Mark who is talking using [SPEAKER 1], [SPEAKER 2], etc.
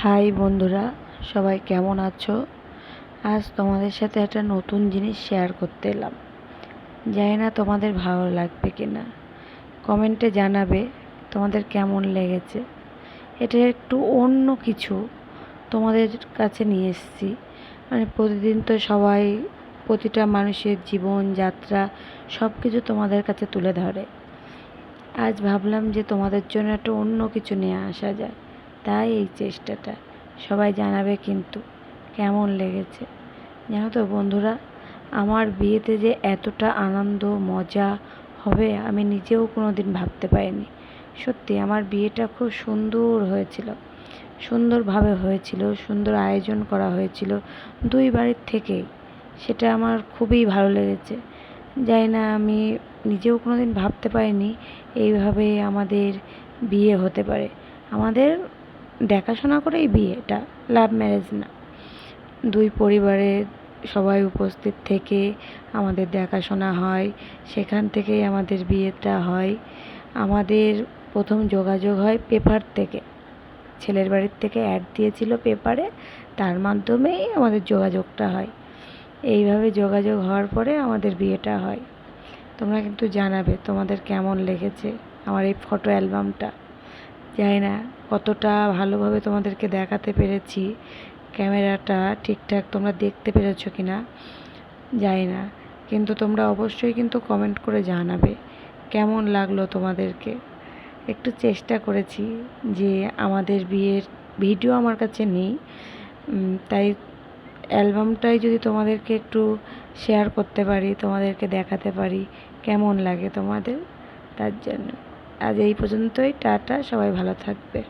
[SPEAKER 1] High বন্ধুরা, সবাই কেমন আছো? আজ তোমাদের সাথে একটা নতুন জিনিস শেয়ার করতে এলাম। জানি না তোমাদের ভালো লাগবে কি না, কমেন্টে জানাবে তোমাদের কেমন লেগেছে। এটা একটু অন্য কিছু তোমাদের কাছে নিয়ে এসেছি। প্রতিদিন তো সবাই প্রতিটা মানুষের জীবন যাত্রা সব কিছু তোমাদের কাছে তুলে ধরে। আজ ভাবলাম যে তোমাদের জন্য একটা অন্য কিছু নিয়ে আসা যায়, তাই এই চেষ্টাটা। সবাই জানাবে কিন্তু কেমন লেগেছে। জানো তো বন্ধুরা, আমার বিয়েতে যে এতটা আনন্দ মজা হবে আমি নিজেও কোনো দিন ভাবতে পারিনি। সত্যি আমার বিয়েটা খুব সুন্দর হয়েছিল, সুন্দরভাবে হয়েছিল, সুন্দর আয়োজন করা হয়েছিল দুই বাড়ির থেকেই। সেটা আমার খুবই ভালো লেগেছে। জানি না, আমি নিজেও কোনো দিন ভাবতে পারিনি এইভাবে আমাদের বিয়ে হতে পারে। আমাদের দেখাশোনা করেই বিয়ে, এটা লাভ ম্যারেজ না। দুই পরিবারের সবাই উপস্থিত থেকে আমাদের দেখাশোনা হয়, সেখান থেকেই আমাদের বিয়েটা হয়। আমাদের প্রথম যোগাযোগ হয় পেপার থেকে, ছেলের বাড়ির থেকে অ্যাড দিয়েছিল পেপারে, তার মাধ্যমেই আমাদের যোগাযোগটা হয়। এইভাবে যোগাযোগ হওয়ার পরে আমাদের বিয়েটা হয়। তোমরা কিন্তু জানাবে তোমাদের কেমন লেগেছে আমার এই ফটো অ্যালবামটা। জানি না কতটা ভালোভাবে তোমাদেরকে দেখাতে পেরেছি, ক্যামেরাটা ঠিকঠাক তোমরা দেখতে পেরেছো কি না জানি না, কিন্তু তোমরা অবশ্যই কিন্তু কমেন্ট করে জানাবে কেমন লাগলো তোমাদেরকে। একটু চেষ্টা করেছি যে আমাদের বিয়ের ভিডিও আমার কাছে নেই, তাই অ্যালবামটাই যদি তোমাদেরকে একটু শেয়ার করতে পারি, তোমাদেরকে দেখাতে পারি কেমন লাগে তোমাদের, তার জন্য আজ এই পর্যন্তই। টাটা, সবাই ভালো থাকবে।